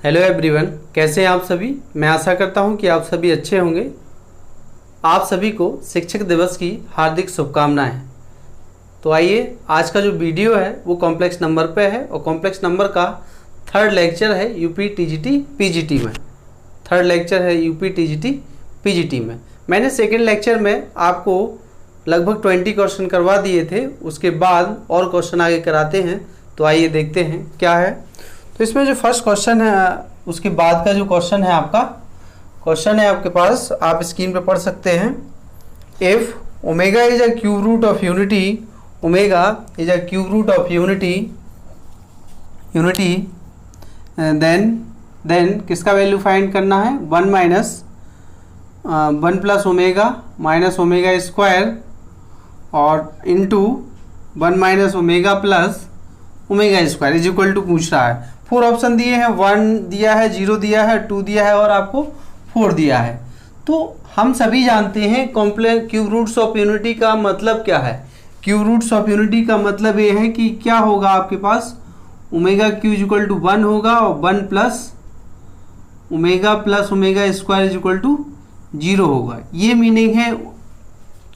Hello everyone, कैसे हैं आप सभी। मैं आशा करता हूं कि आप सभी अच्छे होंगे। आप सभी को शिक्षक दिवस की हार्दिक शुभकामनाएं। तो आइए, आज का जो वीडियो है वो कॉम्प्लेक्स नंबर पे है और कॉम्प्लेक्स नंबर का थर्ड लेक्चर है यूपी टीजीटी पीजीटी में। थर्ड लेक्चर है यूपी टीजीटी पीजीटी में। मैंने सेकेंड लेक्चर में आपको लगभग 20 क्वेश्चन करवा दिए थे, उसके बाद और क्वेश्चन आगे कराते हैं। तो आइए देखते हैं क्या है। तो इसमें जो फर्स्ट क्वेश्चन है उसके बाद का जो क्वेश्चन है आपके पास, आप स्क्रीन पे पढ़ सकते हैं। If omega is a cube root of unity, omega is a cube root of unity then किसका वैल्यू फाइंड करना है। 1 plus omega minus omega square और into 1 minus omega plus omega square is equal to पूछ रहा है। 4 option दिए हैं, 1 दिया है, 0 दिया है, 2 दिया है और आपको 4 दिया है। तो हम सभी जानते हैं complex cube roots of unity का मतलब क्या है। क्यूब रूट्स ऑफ यूनिटी का मतलब ये है कि क्या होगा आपके पास, omega cube is equal to 1 होगा और 1 plus omega square is equal to 0 होगा। ये मीनिंग है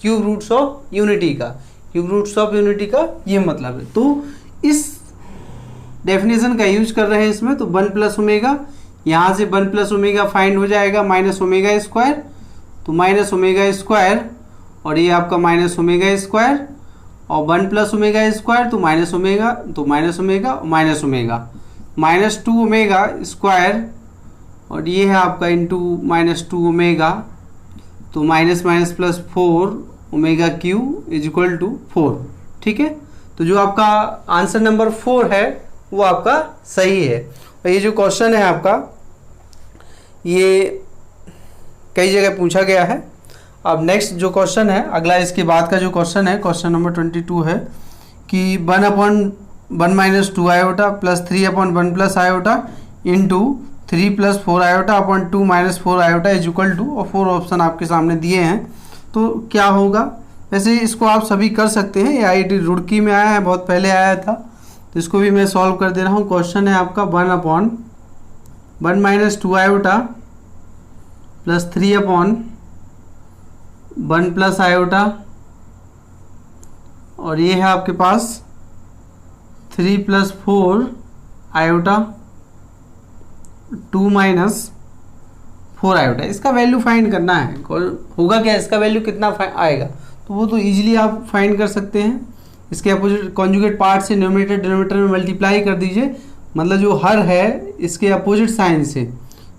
क्यूब रूट्स ऑफ यूनिटी का। क्यूब रूट्स ऑफ यूनिटी का ये मतलब है। तो इस डेफिनेशन का यूज कर रहे हैं इसमें। तो 1 प्लस ओमेगा, यहाँ से 1 प्लस ओमेगा फाइंड हो जाएगा माइनस ओमेगा स्क्वायर, तो माइनस ओमेगा स्क्वायर और ये आपका माइनस ओमेगा स्क्वायर और 1 प्लस ओमेगा स्क्वायर तो माइनस ओमेगा, तो minus omega minus omega minus 2 omega square और ये है आपका इंटू माइनस 2 ओमेगा, तो minus minus plus 4 omega cube is equal to 4। ठीक है, तो जो आपका आंसर नंबर 4 है वो आपका सही है। और ये जो क्वेश्चन है आपका, ये कई जगह पूछा गया है। अब नेक्स्ट जो क्वेश्चन है अगला, इसके बाद का जो क्वेश्चन है, क्वेश्चन नंबर 22 है कि 1/1 minus 2 iota plus 3/1 plus iota into 3 plus 4 iota upon 2 minus 4 iota is equal to, और 4 ऑप्शन आपके सामने दिए हैं। तो क्या होगा, वैसे इसको आप सभी कर सकते हैं, ये IIT रुड़की में आया है, बहुत पहले आया था। तो इसको भी मैं सॉल्व कर दे रहा हूँ। क्वेश्चन है आपका 1/1 minus 2 iota plus 3/1 plus iota और ये है आपके पास 3 प्लस 4 आयोटा 2 माइनस 4 आयोटा। इसका वैल्यू फाइंड करना है। होगा क्या, इसका वैल्यू कितना आएगा, तो वो तो इजीली आप फाइंड कर सकते हैं। इसके अपोजिट कॉन्जुगेट पार्ट से न्यूमरेटर डिनोमिनेटर में मल्टीप्लाई कर दीजिए, मतलब जो हर है इसके अपोजिट साइन से।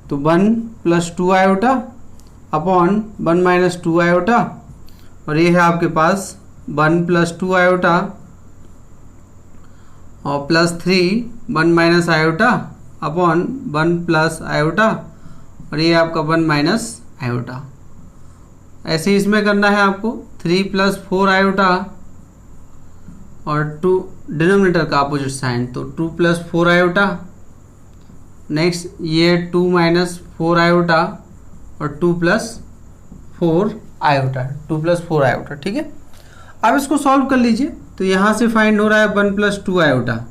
तो 1 plus 2 iota upon 1 minus 2 iota और ये है आपके पास 1 प्लस 2 आयोटा और plus 1 minus iota upon 1 plus iota और ये आपका 1 माइनस आयोटा। ऐसे ही इसमें करना है आपको 3 प्लस 4 आयोटा और 2 डिनोमिनेटर का अपोजिट साइन, तो 2 प्लस 4 आयोटा। नेक्स्ट ये 2 माइनस 4 आयोटा और 2 प्लस 4 आयोटा। ठीक है, अब इसको सॉल्व कर लीजिए। तो यहाँ से फाइंड हो रहा है 1 plus 2 iota,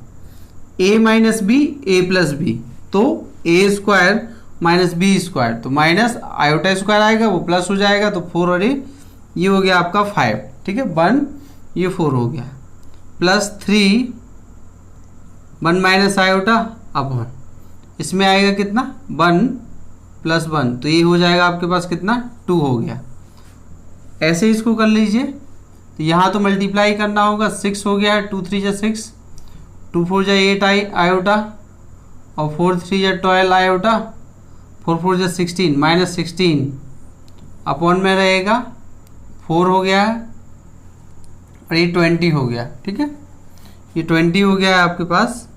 a minus b a plus b, तो a square minus b square, तो माइनस आयोटा स्क्वायर आएगा वो प्लस हो जाएगा, तो 4 और ये हो गया आपका 5। ठीक है, 1 ये 4 हो गया, प्लस 3 1 माइनस आयोटा अपॉन इसमें आएगा कितना 1 प्लस 1, तो ये हो जाएगा आपके पास कितना 2 हो गया। ऐसे इसको कर लीजिए। तो यहाँ तो मल्टीप्लाई करना होगा, 6 हो गया, 2 3 जा 6, 2 4 जा 8 आयोटा और 4 3 जा 12 आयोटा, 4 4 जा 16 माइनस 16 अपॉन में रहेगा 4 हो गया है और ये 20 हो गया। ठीक है, ये 20 हो गया है आपके पास।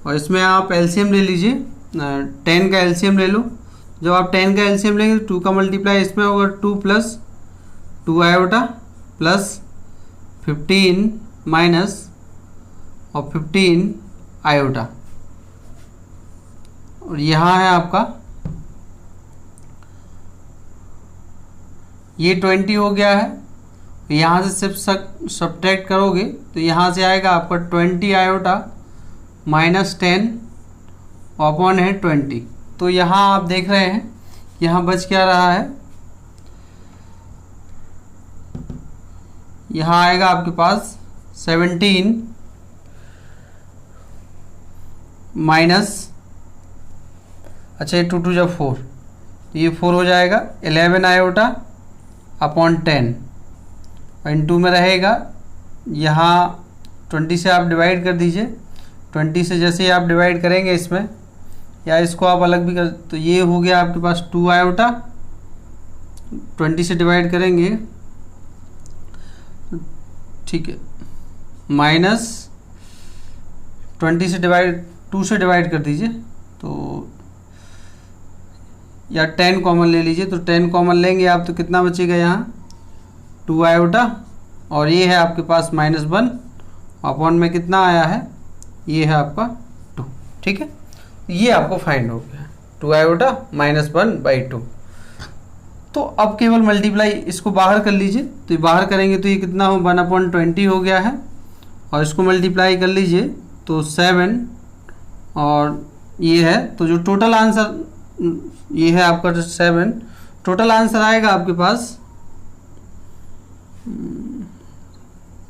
और इसमें आप एलसीएम ले लीजिए, 10 का एलसीएम ले लो। जब आप 10 का एलसीएम लेंगे तो 2 का मल्टीप्लाई इसमें होगा 2 प्लस 2 आयोटा प्लस 15 माइनस और 15 आयोटा और यहाँ है आपका ये 20 हो गया है। यहाँ से सिर्फ सब्ट्रैक्ट करोगे तो यहाँ से आएगा आपका 20 आयोटा माइनस 10 अपॉन है 20। तो यहाँ आप देख रहे हैं यहाँ बच क्या रहा है, यहाँ आएगा आपके पास 17 माइनस, अच्छा ये 2 2 जब 4 तो ये 4 हो जाएगा, 11 आयोटा अपॉन 10 और इनटू में रहेगा, यहाँ 20 से आप डिवाइड कर दीजिए, 20 से जैसे ही आप डिवाइड करेंगे इसमें या इसको आप अलग भी कर, तो ये हो गया आपके पास 2 आयोटा, 20 से डिवाइड करेंगे, ठीक है, माइनस 20 से डिवाइड 2 से डिवाइड कर दीजिए, तो या 10 कॉमन ले लीजिए, तो 10 कॉमन लेंगे आप तो कितना बचेगा यहाँ 2 आयोटा, और ये है आपके पास -1 अपॉन में कितना आया है, ये है आपका 2। ठीक है, ये आपको फाइंड हो गया 2 आयोटा -1/2। तो अब केवल मल्टीप्लाई इसको बाहर कर लीजिए, तो ये बाहर करेंगे तो ये कितना हो 1/20 हो गया है, और इसको मल्टीप्लाई कर लीजिए तो 7 और ये है, तो जो टोटल आंसर ये है आपका 7, टोटल आंसर आएगा आपके पास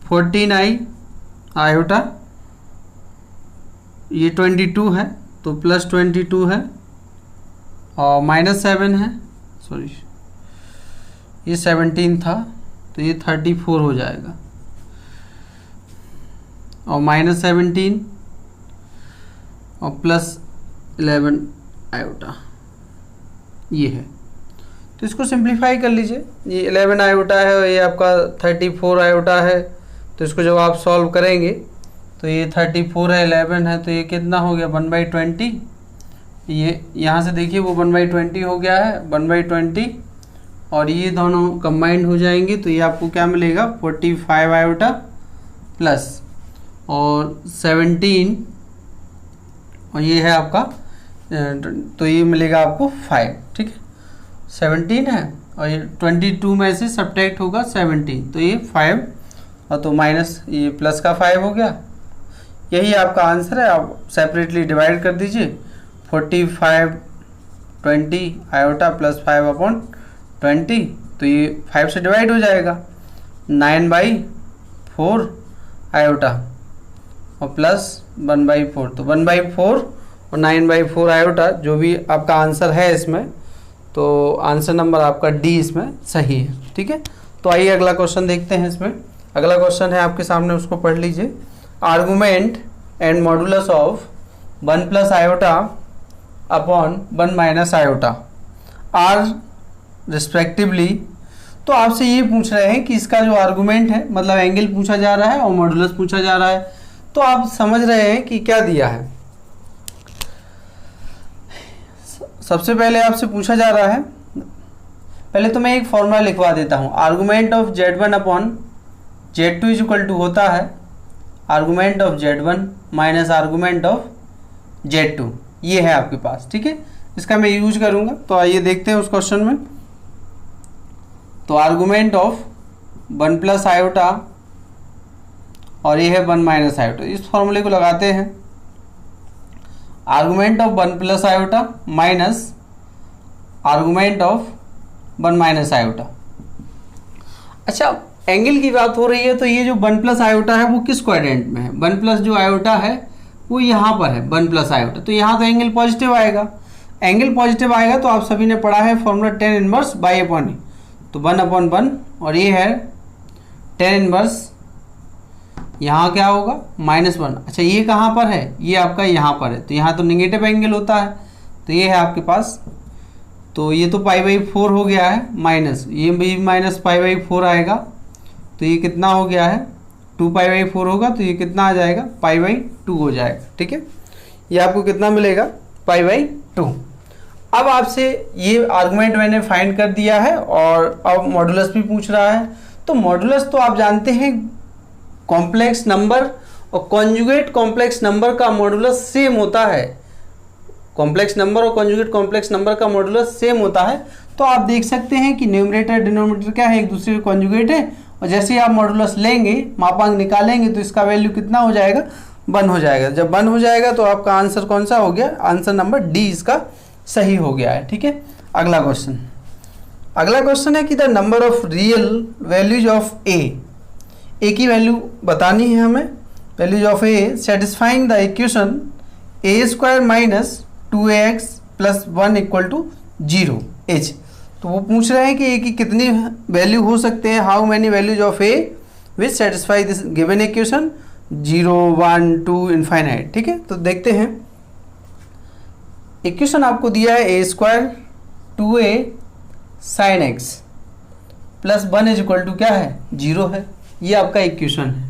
14 आयोटा, ये 22 है तो प्लस 22 है और -7 है, सॉरी ये 17 था तो ये 34 हो जाएगा, और -17 और प्लस 11 आयोटा ये है। तो इसको सिंप्लीफाई कर लीजिए, ये 11 आयोटा है और ये आपका 34 आयोटा है, तो इसको जब आप सॉल्व करेंगे तो ये 34 है 11 है, तो ये कितना हो गया 1/20, ये यहाँ से देखिए वो 1/20 हो गया है 1/20, और ये दोनों कंबाइंड हो जाएंगे तो ये आपको क्या मिलेगा 45 आयोटा प्लस और 17 और ये है आपका, तो ये मिलेगा आपको 5। ठीक है, 17 है और ये 22 में से सब्ट्रैक्ट होगा 17, तो ये 5 और तो माइनस ये प्लस का 5 हो गया, यही आपका आंसर है। आप सेपरेटली डिवाइड कर दीजिए, 45 20 आयोटा प्लस 5/20, तो ये 5 से डिवाइड हो जाएगा, 9/4 आयोटा और प्लस 1/4, तो 1/4 और 9/4 आयोटा जो भी आपका आंसर है इसमें, तो आंसर नंबर आपका डी इसमें सही है। ठीक है, तो आइए अगला क्वेश्चन देखते हैं। इसमें अगला क्वेश्चन है आपके सामने, उसको पढ़ लीजिए। Argument and modulus of 1 plus iota upon 1 minus iota are respectively. तो आपसे ये पूछ रहे हैं कि इसका जो आर्गुमेंट है, मतलब एंगल पूछा जा रहा है और मॉडुलस पूछा जा रहा है, तो आप समझ रहे हैं कि क्या दिया है। सबसे पहले आपसे पूछा जा रहा है, पहले तो मैं एक फॉर्मूला लिखवा देता हूँ। Argument of Z1 upon Z2 is equal to होता है argument of Z1 minus argument of Z2, ये है आपके पास। ठीक है, इसका मैं यूज करूँगा। तो आइए देखते हैं उस क्वेश्चन में। तो आर्गुमेंट ऑफ 1 प्लस आयोटा और ये है 1 माइनस आयोटा, इस फॉर्मूले को लगाते हैं। Argument of 1 plus iota minus argument of 1 minus iota. अच्छा, एंगल की बात हो रही है, तो ये जो 1 प्लस आयोटा है वो किस क्वाड्रेंट में है? 1 प्लस जो आयोटा है वो यहाँ पर है, 1 प्लस आयोटा, तो यहाँ तो एंगल पॉजिटिव आएगा। एंगल पॉजिटिव आएगा तो आप सभी ने पढ़ा है formula tan inverse b upon a, तो 1/1 और ये है tan इनवर्स, यहाँ क्या होगा -1। अच्छा, ये कहाँ पर है? ये आपका यहाँ पर है, तो यहाँ तो नेगेटिव एंगल होता है, तो ये है आपके पास, तो ये तो π/4 हो गया है, माइनस ये भी माइनस π/4 आएगा, तो ये कितना हो गया है 2π/4 होगा, तो ये कितना आ जाएगा π/2 हो जाएगा। ठीक है, ये आपको कितना मिलेगा π/2। अब आपसे ये आर्गुमेंट मैंने फाइंड कर दिया है और अब मॉडुलस भी पूछ रहा है। तो मॉडुलस तो आप जानते हैं कॉम्प्लेक्स नंबर और कॉन्जुगेट कॉम्प्लेक्स नंबर का मॉडुलस सेम होता है। कॉम्प्लेक्स नंबर और कॉन्जुगेट कॉम्प्लेक्स नंबर का मॉडुलस सेम होता है। तो आप देख सकते हैं कि न्यूमरेटर डिनोमिनेटर क्या है, एक दूसरे के कॉन्जुगेट है, और जैसे ही आप मॉडुलस लेंगे, मापांक निकालेंगे, तो इसका वैल्यू कितना हो जाएगा 1 हो जाएगा। जब 1 हो जाएगा तो आपका आंसर कौन सा हो गया, आंसर नंबर डी इसका सही हो गया है। ठीक है, अगला क्वेश्चन है कि the number of real values of a की वैल्यू बतानी है हमें, values of a satisfying the equation a square minus 2ax plus 1 equal to 0 एच। तो वो पूछ रहे हैं कि ए की कितनी वैल्यू हो सकते हैं, how many values of a which satisfy this given equation 0 1 2 infinite. ठीक है, तो देखते हैं। इक्वेशन आपको दिया है a square 2a sine x plus 1 is equal to क्या है, 0 है। ये आपका इक्वेशन है,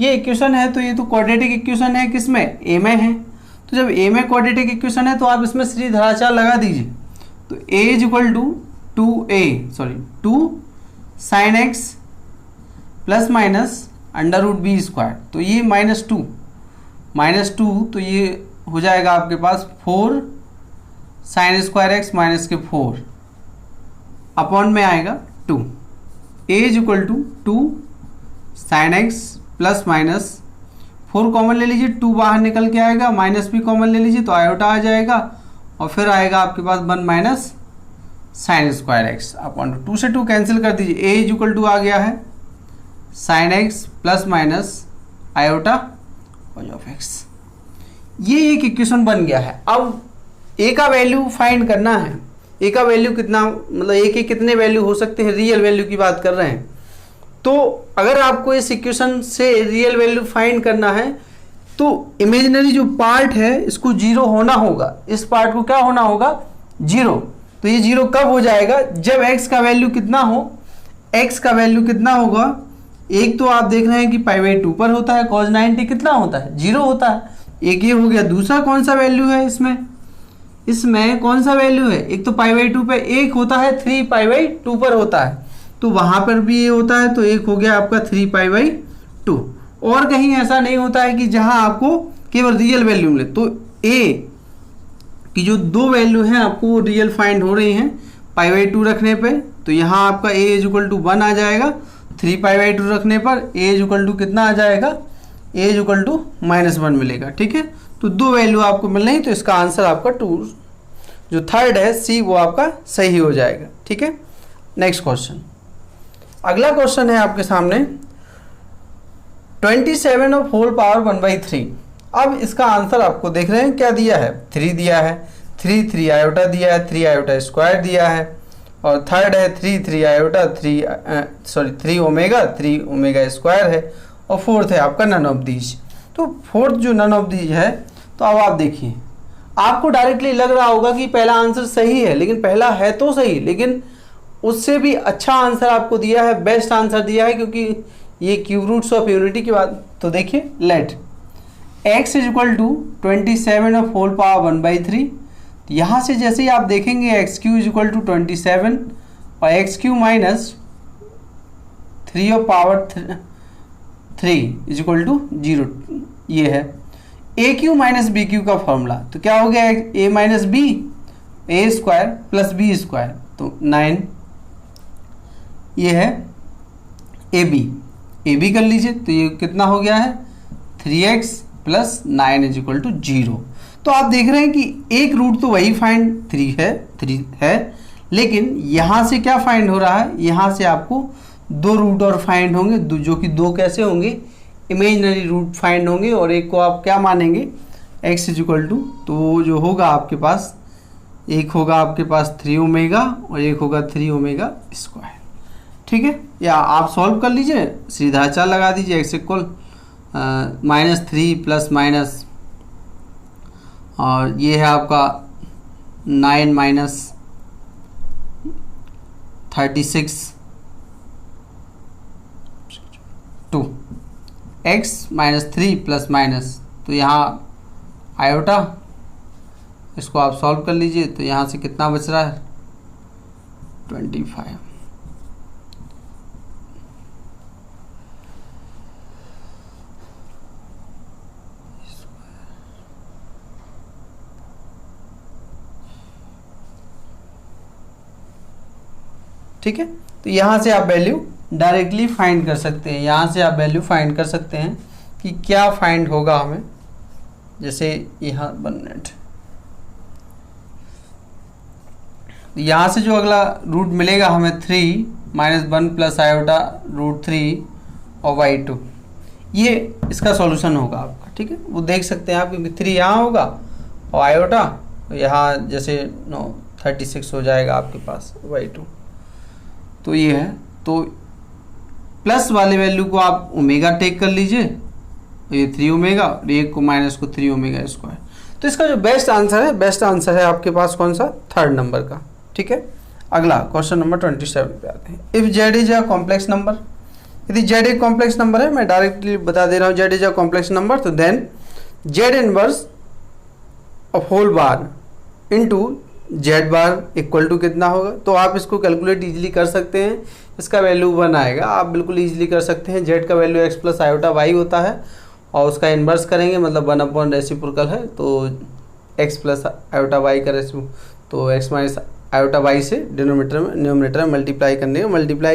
ये इक्वेशन है तो ये तो क्वाड्रेटिक इक्वेशन है, किसमें, ए में है। तो जब ए में क्वाड्रेटिक इक्वेशन है तो आप इसमें श्रीधराचार्य लगा दीजिए। तो a is equal to 2 sine x plus minus under root b square, तो ये -2 तो ये हो जाएगा आपके पास 4 साइन स्क्वायर एक्स माइनस के 4 अपॉन में आएगा 2। a is equal to 2 sine x plus minus 4 common ले लीजिए, 2 बाहर निकल के आएगा, माइनस भी कॉमन ले लीजिए तो आयोटा आ जाएगा और फिर आएगा आपके पास 1 minus sign square x upon 2 से 2 कैंसिल कर दीजिए। a इज इक्वल टू आ गया है sign x plus minus iota cause of x. ये एक इक्वेशन बन गया है। अब a का वैल्यू फाइंड करना है, a का वैल्यू कितना, मतलब a के कितने वैल्यू हो सकते हैं, रियल वैल्यू की बात कर रहे हैं। तो अगर आपको इस इक्वेशन से रियल वैल्यू फाइंड करना है तो इमेजिनरी जो पार्ट है इसको 0 होना होगा, इस पार्ट को क्या होना होगा, 0। तो ये 0 कब हो जाएगा, जब x का वैल्यू कितना हो, x का वैल्यू कितना होगा, एक तो आप देख रहे हैं कि π/2 पर होता है, cos 90 कितना होता है, 0 होता है, एक ये हो गया। दूसरा कौन सा वैल्यू है इसमें कौन सा वैल्यू है, एक तो π/2 पे एक होता है, 3π/2 पर होता है, तो वहां पर भी ये होता है, तो एक हो गया आपका 3π/2। और कहीं ऐसा नहीं होता है कि जहां आपको केवल रियल वैल्यू मिले। तो a की जो 2 वैल्यू हैं आपको वो रियल फाइंड हो रही हैं π/2 रखने पे, तो यहाँ आपका a इज इक्वल टू 1 आ जाएगा, 3π/2 रखने पर a इज इक्वल टू कितना आ जाएगा, a इज इक्वल टू -1 मिलेगा। ठीक है, तो 2 वैल्यू आपको मिल रही, तो इसका आंसर आपका 2 जो थर्ड है C वो आपका सही हो जाएगा। ठीक है, नेक्स्ट क्वेश्चन, अगला क्वेश्चन है आपके सामने 27 और होल पावर 1/3। अब इसका आंसर आपको देख रहे हैं क्या दिया है, 3 दिया है, 3 आयोटा दिया है, 3 आयोटा स्क्वायर दिया है, और थर्ड है 3 आयोटा 3 ओमेगा स्क्वायर है, और फोर्थ है आपका नन ऑफ दीज। तो फोर्थ जो नन ऑफ दीज है, तो अब आप देखिए, आपको डायरेक्टली लग रहा होगा कि पहला आंसर सही है, लेकिन पहला है तो सही, लेकिन उससे भी अच्छा आंसर आपको दिया है, बेस्ट आंसर दिया है, क्योंकि ये क्यूब रूट्स ऑफ यूनिटी की बात। तो देखिए, let x is equal to 27 of whole power 1/3। यहाँ से जैसे ही आप देखेंगे x³ इज इक्वल टू 27 और x³ minus 3 of power 3 is equal to 0, ये है AQ माइनस BQ का फॉर्मूला। तो क्या हो गया, a minus b, a square plus b square, तो 9, ये है AB कर लीजिए, तो ये कितना हो गया है 3x plus 9 is equal to 0। तो आप देख रहे हैं कि एक रूट तो वही फाइंड 3 है, लेकिन यहाँ से क्या फाइंड हो रहा है, यहाँ से आपको 2 रूट और फाइंड होंगे, जो कि 2 कैसे होंगे, इमेजिनरी रूट फाइंड होंगे, और एक को आप क्या मानेंगे, x इज इक्वल टू, तो जो होगा आपके पास, एक होगा आपके पास 3 ओमेगा और एक होगा 3 ओमेगा स्क्वायर। ठीक है, या आप सॉल्व कर लीजिए, सीधाचार लगा दीजिए, x इक्वल -3 प्लस माइनस, और ये है आपका 9 minus 36 2 x minus 3 plus minus, तो यहाँ आयोटा, इसको आप सॉल्व कर लीजिए, तो यहाँ से कितना बच रहा है 25। ठीक है, तो यहाँ से आप वैल्यू डायरेक्टली फाइंड कर सकते हैं, यहाँ से आप वैल्यू फाइंड कर सकते हैं कि क्या फाइंड होगा हमें। जैसे यहाँ 1 मिनट, यहाँ से जो अगला रूट मिलेगा हमें 3 माइनस 1 प्लस आयोटा रूट 3 और y2, ये इसका सॉल्यूशन होगा आपका, ठीक है। वो देख सकते हैं आप, क्योंकि 3 यहाँ होगा और आयोटा यहाँ जैसे 36 हो जाएगा आपके पास y2, तो ये है। तो प्लस वाले वैल्यू को आप ओमेगा टेक कर लीजिए, तो ये 3 ओमेगा और एक को माइनस को 3 ओमेगा स्क्वायर। तो इसका जो बेस्ट आंसर है आपके पास कौन सा, 3rd नंबर का, ठीक है। अगला क्वेश्चन नंबर 27 पे आते हैं। If z is a complex number, यदि जेड एक कॉम्प्लेक्स नंबर है, मैं डायरेक्टली बता दे रहा हूँ, z is a complex number, तो then z inverse of whole bar into z bar equal to कितना होगा। तो आप इसको कैलकुलेट इजीली कर सकते हैं, इसका वैल्यू 1 आएगा, आप बिल्कुल इजीली कर सकते हैं। जेड का value x plus iota y होता है और उसका इन्वर्स करेंगे, मतलब 1 अपॉन रेसिप्रोकल है, तो x प्लस आयोटा वाई का रेसिप्रो, तो x माइनस आयोटा वाई से न्यूमरेटर में मल्टीप्लाई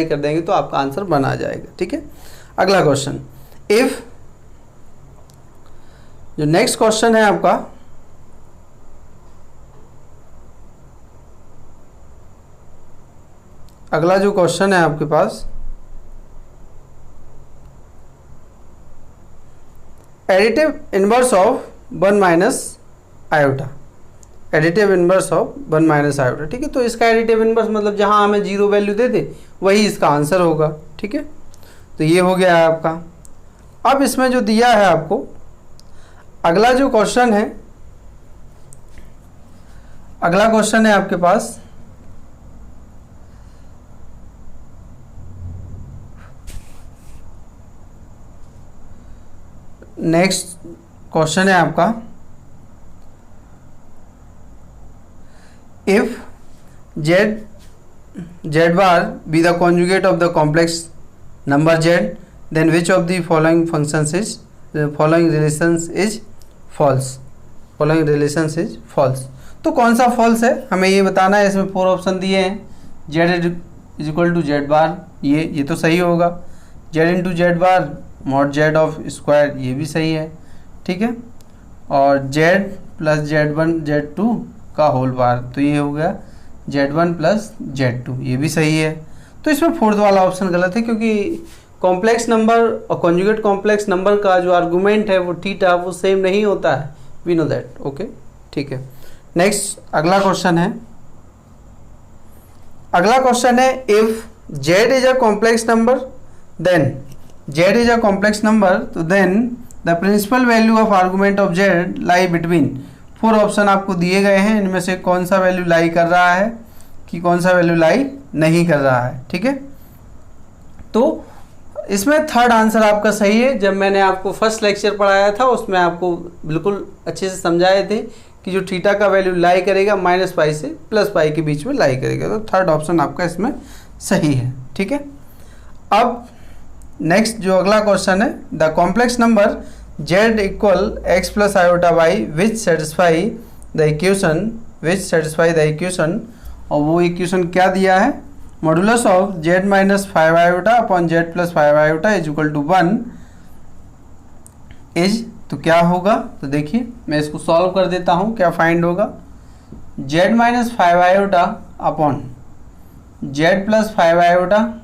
कर देंगे तो आपका आंसर 1 आ जाएगा, ठीक है। अगला क्वेश्चन, इफ जो नेक्स्ट क्वेश्चन है आपका, अगला जो क्वेश्चन है आपके पास, additive inverse of 1 minus iota, additive inverse of 1 minus iota, ठीक है। तो इसका एडिटिव इनवर्स मतलब जहां हमें 0 वैल्यू दे दे वही इसका आंसर होगा, ठीक है। तो ये हो गया है आपका। अब इसमें जो दिया है आपको, अगला जो क्वेश्चन है, अगला क्वेश्चन है आपके पास, नेक्स्ट क्वेश्चन है आपका, if z bar be the conjugate of the complex number z, then which of the following functions is following relations is false, following relations is false. तो कौन सा फॉल्स है हमें ये बताना है। इसमें 4 ऑप्शन दिए हैं, z is equal to z bar, ये तो सही होगा। Z into z bar mod z of square, ये भी सही है, ठीक है। और जेड प्लस जेड1 जेड2 का होल बार, तो ये हो गया जेड1 प्लस जेड2, ये भी सही है। तो इसमें 4th वाला ऑप्शन गलत है, क्योंकि कॉम्प्लेक्स नंबर और कॉन्जुगेट कॉम्प्लेक्स नंबर का जो आर्गूमेंट है वो थीटा वो सेम नहीं होता है, वी नो दैट, ओके, ठीक है। नेक्स्ट अगला क्वेश्चन है, अगला क्वेश्चन है, if z is a complex number, then z is a complex number, तो then the principal value of argument of z lie between 4 option आपको दिए गए हैं, इनमें से कौन सा वैल्यू लाई कर रहा है कि कौन सा वैल्यू लाई नहीं कर रहा है, ठीक है। तो इसमें 3rd आंसर आपका सही है। जब मैंने आपको फर्स्ट लेक्चर पढ़ाया था उसमें आपको बिल्कुल अच्छे से समझाए थे कि जो थीटा का वैल्यू लाई करेगा -π से +π के बीच में लाई करेगा, तो 3rd ऑप्शन आपका इसमें सही है, ठीक है। अब नेक्स्ट जो अगला क्वेश्चन है, the complex number z equal x plus iota y which satisfy the equation, और वो इक्वेशन क्या दिया है, modulus of z minus 5 iota upon z plus 5 iota is equal to 1 is, तो क्या होगा, तो देखिए मैं इसको सॉल्व कर देता हूँ, क्या फाइंड होगा, z minus 5 iota upon z plus 5 iota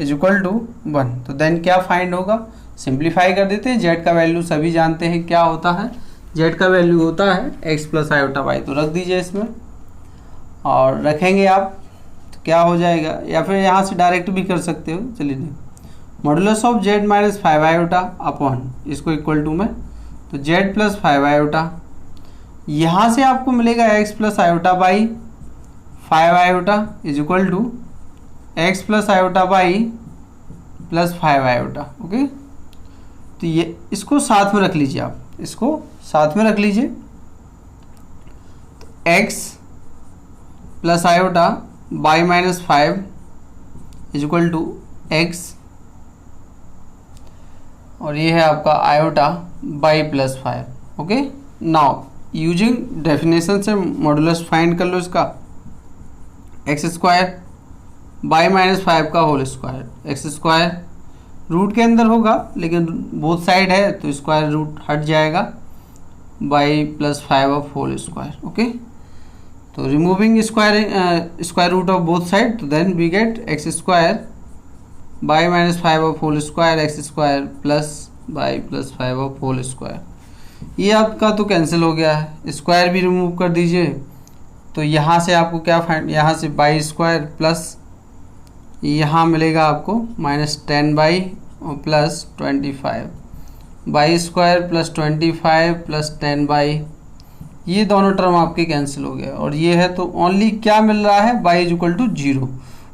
is equal to 1, तो देन क्या फाइंड होगा, सिंप्लीफाई कर देते हैं। जेड का वैल्यू सभी जानते हैं क्या होता है, जेड का वैल्यू होता है x प्लस आयोटा वाई, तो रख दीजिए इसमें और रखेंगे आप, तो क्या हो जाएगा, या फिर यहाँ से डायरेक्ट भी कर सकते हो, चलिए नहीं, modulus of Z minus 5 iota upon इसको इक्वल टू में, तो जेड प्लस 5 आयोटा, यहाँ से आपको मिलेगा x plus iota by 5 iota is equal to x plus iota by plus 5 iota, okay. तो ये इसको साथ में रख लीजिए, आप इसको साथ में रख लीजिए, तो x plus iota by -5 is equal to x, और ये है आपका iota by +5, okay. Now using definition से मॉडुलस फाइंड कर लो इसका, एक्स स्क्वायर बाई -5 का whole square, x square root के अंदर होगा लेकिन बोथ साइड है तो स्क्वायर रूट हट जाएगा, by plus 5 of whole square. Okay, तो removing square root of both side, तो then we get x square by minus 5 of whole square x square plus by plus 5 of whole square. ये आपका तो cancel हो गया है, square भी remove कर दीजिए, तो यहाँ से आपको क्या फाइंड, यहाँ से बाई स्क्वायर प्लस यहाँ मिलेगा आपको -10 बाई और plus 25 by square plus 25 plus 10 by, ये दोनों टर्म आपके कैंसिल हो गया। और ये है तो ओनली क्या मिल रहा है, by is equal to 0,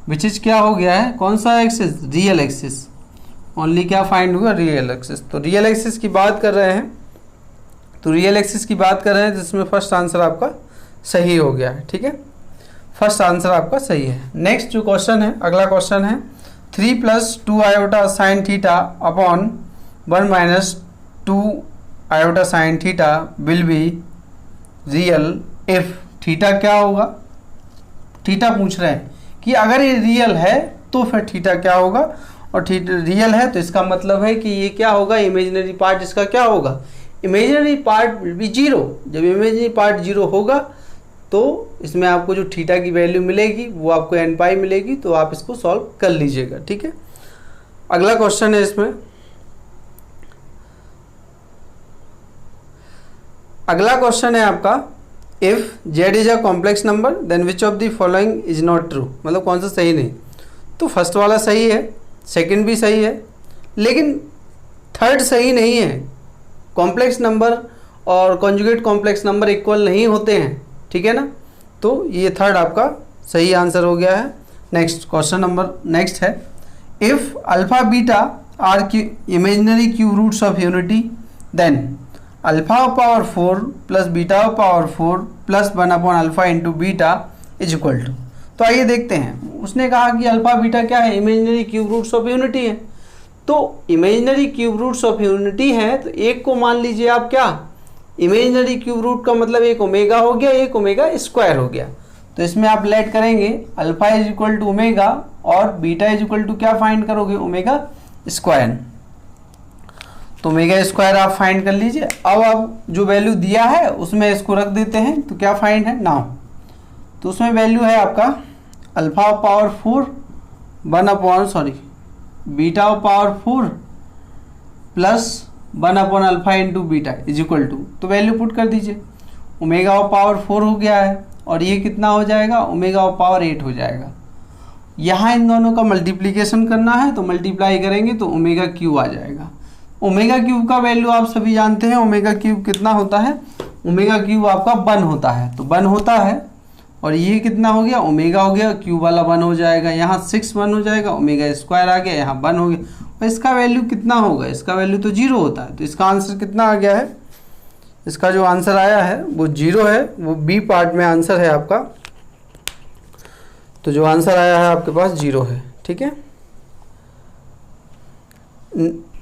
which is क्या हो गया है, कौन सा एक्सिस, रियल एक्सिस। ओनली क्या फाइंड हुआ, रियल एक्सिस। तो रियल एक्सिस की बात कर रहे हैं, तो रियल एक्सिस की बात कर रहे हैं, जिसमें फर्स्ट आंसर आपका सही हो गया है। ठीक है, फर्स्ट आंसर आपका सही है। नेक्स्ट जो क्वेश्चन है, अगला क्वेश्चन है 3 + 2 iota sine theta upon 1 - 2 iota sine theta will be real if theta क्या होगा, थीटा पूछ रहे हैं कि अगर ये रियल है तो फिर थीटा क्या होगा, और थीटा रियल है तो इसका मतलब है कि ये क्या होगा, इमेजिनरी पार्ट इसका क्या होगा, इमेजिनरी पार्ट विल बी 0। जब इमेजिनरी पार्ट 0 होगा तो इसमें आपको जो थीटा की वैल्यू मिलेगी वो आपको n पाई मिलेगी, तो आप इसको सॉल्व कर लीजिएगा। ठीक है, अगला क्वेश्चन है इसमें, अगला क्वेश्चन है आपका if z is a complex number then which of the following is not true, मतलब कौन सा सही नहीं। तो फर्स्ट वाला सही है, सेकंड भी सही है, लेकिन थर्ड सही नहीं है। कॉम्प्लेक्स नंबर और कॉन्जुगेट कॉम्प्लेक्स नंबर इक्वल नहीं होते हैं, ठीक है ना, तो ये थर्ड आपका सही आंसर हो गया है। नेक्स्ट क्वेश्चन नंबर नेक्स्ट है if alpha beta are imaginary cube roots of unity then alpha power 4 plus beta power 4 plus 1 upon alpha into beta is equal to. तो आइए देखते हैं, उसने कहा कि अल्फा बीटा क्या है, imaginary cube roots of unity है। तो imaginary cube roots of unity है तो एक को मान लीजिए आप क्या, इमेजिनरी क्यूब रूट का मतलब एक ओमेगा हो गया, एक ओमेगा स्क्वायर हो गया। तो इसमें आप लेट करेंगे alpha is equal to omega और बीटा इज इक्वल टू क्या फाइंड करोगे, ओमेगा स्क्वायर। तो ओमेगा स्क्वायर आप फाइंड कर लीजिए। अब आप जो वैल्यू दिया है उसमें इसको रख देते हैं, तो क्या फाइंड है नाउ, तो उसमें वैल्यू है आपका alpha power 4 1 upon beta power 4 plus 1 upon alpha into beta is equal to, तो वैल्यू पुट कर दीजिए। ओमेगा पावर 4 हो गया है और ये कितना हो जाएगा, ओमेगा पावर 8 हो जाएगा। यहाँ इन दोनों का मल्टीप्लिकेशन करना है तो मल्टीप्लाई करेंगे तो ओमेगा क्यूब आ जाएगा। ओमेगा क्यूब का वैल्यू आप सभी जानते हैं, ओमेगा क्यूब कितना होता है, ओमेगा क्यूब आपका 1 होता है, तो 1 होता है और ये कितना हो गया, ओमेगा हो गया, क्यूब वाला 1 हो जाएगा, यहाँ 6 1 हो जाएगा, ओमेगा स्क्वायर आ गया, यहाँ 1 हो गया, और इसका वैल्यू कितना होगा, इसका वैल्यू तो 0 होता है। तो इसका आंसर कितना आ गया है, इसका जो आंसर आया है वो 0 है, वो बी पार्ट में आंसर है आपका। तो जो आंसर आया है आपके पास 0 है। ठीक है,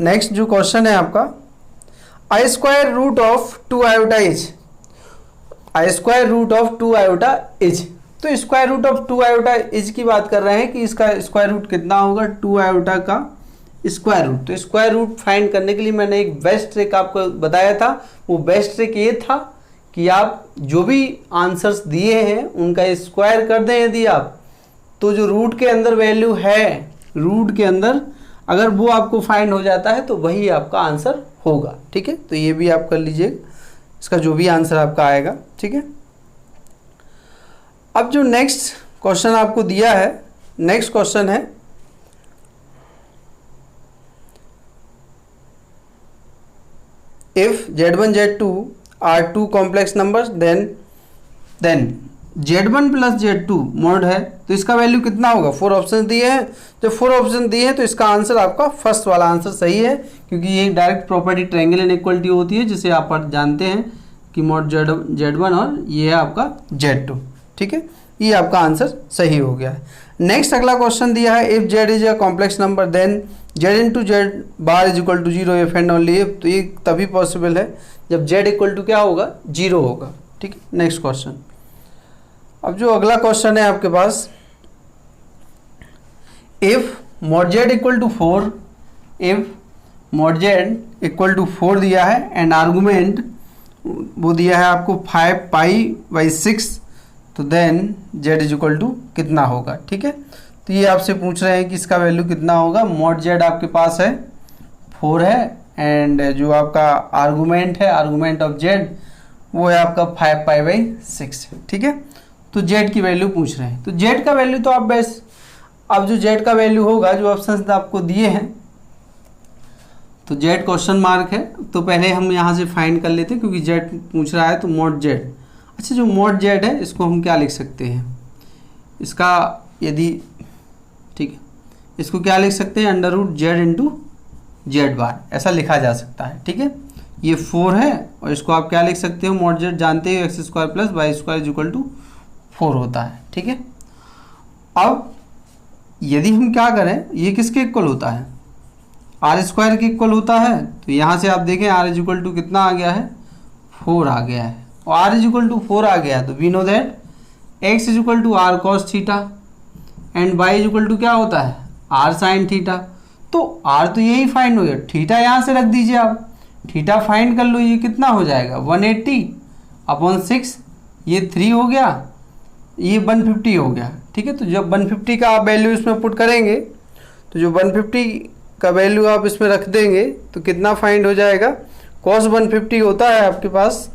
नेक्स्ट जो क्वेश्चन है आपका i square root of 2 iota is, i square root of 2 iota is. तो square root of 2 iota is की बात कर रहे हैं कि इसका स्क्वायर रूट कितना होगा, 2 आयोटा का स्क्वायर रूट। तो स्क्वायर रूट फाइंड करने के लिए मैंने एक बेस्ट ट्रिक आपको बताया था, वो बेस्ट ट्रिक ये था कि आप जो भी आंसर्स दिए हैं उनका स्क्वायर कर दें यदि आप, तो जो रूट के अंदर वैल्यू है, रूट के अंदर अगर वो आपको फाइंड हो जाता है तो वही आपका आंसर होगा। ठीक है, तो ये भी आप कर लीजिए, इसका जो भी आंसर आपका आएगा। ठीक है, अब जो नेक्स्ट क्वेश्चन आपको दिया है, नेक्स्ट क्वेश्चन है if z1 z2 are 2 complex numbers then z1 plus z2 mod है, तो इसका वैल्यू कितना होगा, 4 ऑप्शन दिए हैं। जब 4 ऑप्शन दिए हैं तो इसका आंसर आपका फर्स्ट वाला आंसर सही है, क्योंकि ये डायरेक्ट प्रॉपर्टी ट्रायंगल इनइक्वालिटी होती है जिसे आप जानते हैं कि मॉड z1 और ये है आपका z2। ठीक है, ये आपका आंसर सही हो गया है। नेक्स्ट अगला क्वेश्चन दिया है if z is a complex number then z into z bar is equal to 0 if and only if. तो ये तभी पॉसिबल है जब z इक्वल टू क्या होगा, 0 होगा। ठीक है, नेक्स्ट क्वेश्चन। अब जो अगला क्वेश्चन है आपके पास if mod z equal to 4, if mod z equal to 4 दिया है एंड आर्गुमेंट वो दिया है आपको 5π/6, तो then z is equal to कितना होगा, ठीक है। तो ये आपसे पूछ रहे हैं कि इसका वैल्यू कितना होगा। मॉड z आपके पास है 4 है, एंड जो आपका आर्गूमेंट है, आर्गूमेंट ऑफ z वो है आपका 5π/6, ठीक है। तो z की वैल्यू पूछ रहे हैं, तो z का वैल्यू तो आप बस अब जो z का वैल्यू होगा, जो ऑप्शंस आपको दिए हैं, तो z क्वेश्चन मार्क है, तो पहले हम यहाँ से फाइंड कर लेते हैं क्योंकि z पूछ रहा है, तो मॉड z। अच्छा, जो मॉड z है इसको हम क्या लिख सकते हैं, इसका यदि ठीक है, इसको क्या लिख सकते हैं, √z इंटू जेड बार, ऐसा लिखा जा सकता है, ठीक है। ये 4 है और इसको आप क्या लिख सकते हो, मॉड z जानते हो x² + y² is equal to 4 होता है, ठीक है। अब यदि हम क्या करें, ये किसके इक्वल होता है, r² के इक्वल होता है, तो यहाँ से आप देखें r इज इक्वल टू कितना आ गया है, 4 आ गया है, और r इज इक्वल टू 4 आ गया है, तो we know that x is equal to r cos theta and y is equal to क्या होता है, r sin थीटा। तो r तो यही फाइंड हो गया, थीटा यहाँ से रख दीजिए आप, थीटा फाइंड कर लो, ये कितना हो जाएगा 180/6, ये 3 हो गया, ये 150 हो गया, ठीक है। तो जब 150 का आप वैल्यू इसमें पुट करेंगे, तो जो 150 का वैल्यू आप इसमें रख देंगे तो कितना फाइंड हो जाएगा, cos 150 होता है आपके पास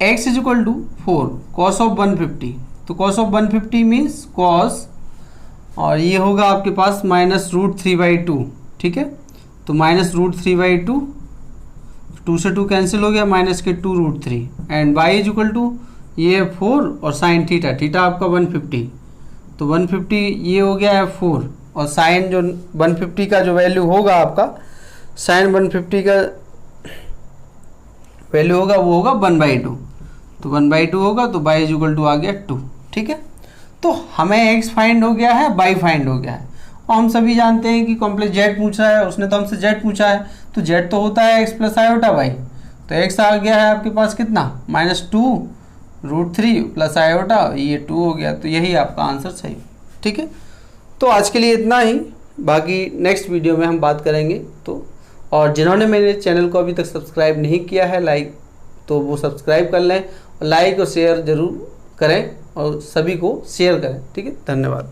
x is equal to 4 cos of 150, तो cos ऑफ 150 मीन्स cos, और ये होगा आपके पास -√3/2, ठीक है। तो -√3/2, 2 से 2 कैंसिल हो गया, -2√3, and y is equal to ये 4 और साइन थीटा, थीटा आपका 150, तो 150 ये हो गया है 4, और साइन जो 150 का जो वैल्यू होगा आपका, साइन 150 का वैल्यू होगा वो होगा 1/2, तो 1/2 होगा, तो y इज इक्वल टू आ गया 2, ठीक है। तो हमें x फाइंड हो गया है, y फाइंड हो गया है, और हम सभी जानते हैं कि कॉम्प्लेक्स z पूछ रहा है, उसने तो हमसे z पूछा है, तो z तो होता है x + i/y, तो x आ गया है आपके पास कितना, -2√3 + i/, ये 2 हो गया, तो यही आपका आंसर सही, ठीक है। तो आज के लिए इतना ही, बाकी नेक्स्ट वीडियो में हम बात करेंगे। तो और जिन्होंने मेरे चैनल को अभी तक सब्सक्राइब नहीं किया है लाइक, तो वो सब्सक्राइब कर लें, और लाइक और शेयर ज़रूर करें, और सभी को शेयर करें, ठीक है। धन्यवाद।